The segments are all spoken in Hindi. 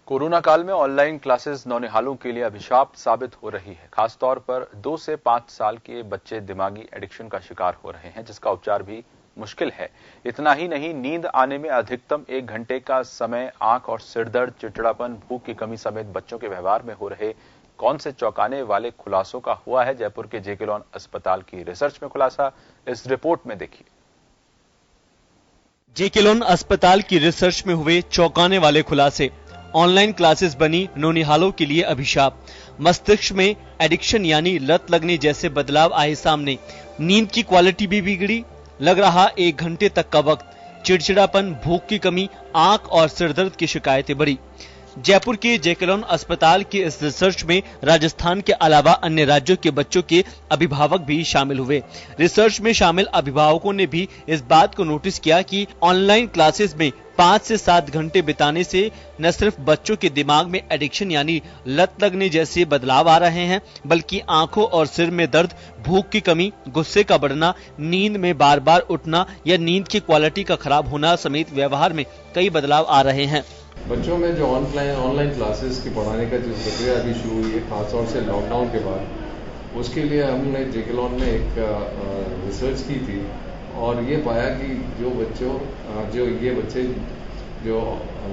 कोरोना काल में ऑनलाइन क्लासेस नौनिहालों के लिए अभिशाप साबित हो रही है। खासतौर पर 2 से 5 साल के बच्चे दिमागी एडिक्शन का शिकार हो रहे हैं, जिसका उपचार भी मुश्किल है। इतना ही नहीं, नींद आने में अधिकतम 1 घंटे का समय, आंख और सिरदर्द, चिड़चिड़ापन, भूख की कमी समेत बच्चों के व्यवहार में हो रहे कौन से चौंकाने वाले खुलासों का हुआ है। जयपुर के जेके लॉन अस्पताल की रिसर्च में खुलासा, इस रिपोर्ट में देखिए। जेके लॉन अस्पताल की रिसर्च में हुए चौंकाने वाले खुलासे। ऑनलाइन क्लासेस बनी नौनिहालों के लिए अभिशाप। मस्तिष्क में एडिक्शन यानी लत लगने जैसे बदलाव आए सामने। नींद की क्वालिटी भी बिगड़ी, लग रहा 1 घंटे तक का वक्त। चिड़चिड़ापन, भूख की कमी, आंख और सिरदर्द की शिकायतें बढ़ी। जयपुर के जेके लॉन अस्पताल की इस रिसर्च में राजस्थान के अलावा अन्य राज्यों के बच्चों के अभिभावक भी शामिल हुए। रिसर्च में शामिल अभिभावकों ने भी इस बात को नोटिस किया कि ऑनलाइन क्लासेस में 5 से 7 घंटे बिताने से न सिर्फ बच्चों के दिमाग में एडिक्शन यानी लत लगने जैसे बदलाव आ रहे हैं, बल्कि आंखों और सिर में दर्द, भूख की कमी, गुस्से का बढ़ना, नींद में बार बार उठना या नींद की क्वालिटी का खराब होना समेत व्यवहार में कई बदलाव आ रहे हैं। बच्चों में जो ऑनलाइन क्लासेस की पढ़ाने का जो प्रक्रिया अभी शुरू हुई है, खासतौर से लॉकडाउन के बाद, उसके लिए हमने जेके लॉन में एक रिसर्च की थी और ये पाया कि ये बच्चे जो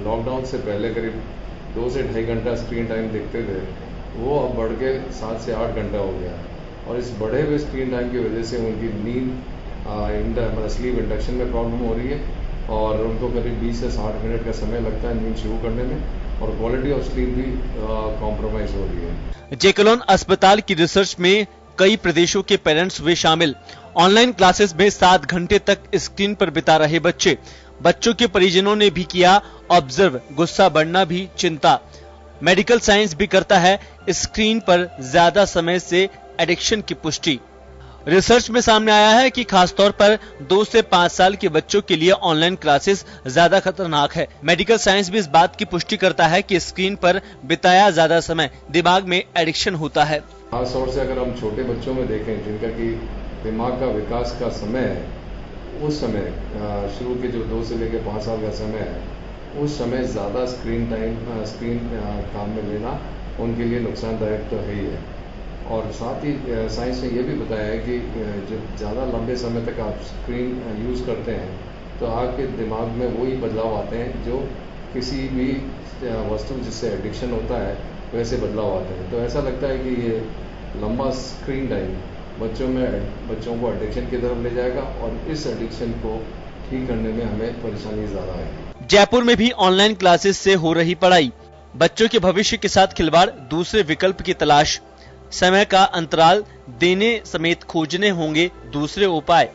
लॉकडाउन से पहले करीब 2 से 2.5 घंटा स्क्रीन टाइम देखते थे, वो अब बढ़ के 7 से 8 घंटा हो गया। और इस बढ़े हुए स्क्रीन टाइम की वजह से उनकी नींद स्लीप इंडक्शन में प्रॉब्लम हो रही है और उनको करीब 20 से 60 मिनट का समय लगता है नींद शुरू करने में और क्वालिटी ऑफ स्लीप भी कॉम्प्रोमाइज हो रही है। जेके लॉन अस्पताल की रिसर्च में कई प्रदेशों के पेरेंट्स हुए शामिल। ऑनलाइन क्लासेस में 7 घंटे तक स्क्रीन पर बिता रहे बच्चों के परिजनों ने भी किया ऑब्जर्व। गुस्सा बढ़ना भी चिंता। मेडिकल साइंस भी करता है स्क्रीन पर ज्यादा समय से एडिक्शन की पुष्टि। रिसर्च में सामने आया है कि खासतौर पर 2 से 5 साल के बच्चों के लिए ऑनलाइन क्लासेस ज्यादा खतरनाक है। मेडिकल साइंस भी इस बात की पुष्टि करता है कि स्क्रीन पर बिताया ज्यादा समय दिमाग में एडिक्शन होता है। खासतौर से अगर हम छोटे बच्चों में देखें जिनका कि दिमाग का विकास का समय है, उस समय शुरू के जो 2 से लेकर 5 साल का समय है, उस समय ज्यादा स्क्रीन काम में लेना उनके लिए नुकसानदायक तो है ही है। और साथ ही साइंस ने यह भी बताया है कि जब ज़्यादा लंबे समय तक आप स्क्रीन यूज़ करते हैं तो आपके दिमाग में वही बदलाव आते हैं जो किसी भी वस्तु जिससे एडिक्शन होता है वैसे बदलाव आते हैं। तो ऐसा लगता है कि ये लंबा स्क्रीन टाइम बच्चों को एडिक्शन की तरफ ले जाएगा और इस एडिक्शन को ठीक करने में हमें परेशानी ज़्यादा आएगी। जयपुर में भी ऑनलाइन क्लासेस से हो रही पढ़ाई। बच्चों के भविष्य के साथ खिलवाड़, दूसरे विकल्प की तलाश, समय का अंतराल देने समेत खोजने होंगे दूसरे उपाय।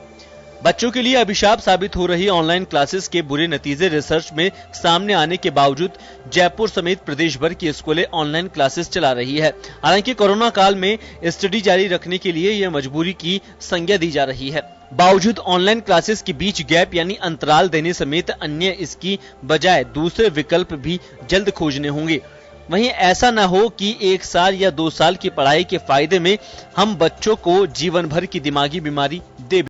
बच्चों के लिए अभिशाप साबित हो रही ऑनलाइन क्लासेस के बुरे नतीजे रिसर्च में सामने आने के बावजूद जयपुर समेत प्रदेश भर की स्कूलें ऑनलाइन क्लासेस चला रही है। हालांकि कोरोना काल में स्टडी जारी रखने के लिए यह मजबूरी की संज्ञा दी जा रही है। बावजूद ऑनलाइन क्लासेस के बीच गैप यानी अंतराल देने समेत अन्य इसकी बजाय दूसरे विकल्प भी जल्द खोजने होंगे। वहीं ऐसा न हो कि 1 साल या 2 साल की पढ़ाई के फायदे में हम बच्चों को जीवन भर की दिमागी बीमारी दे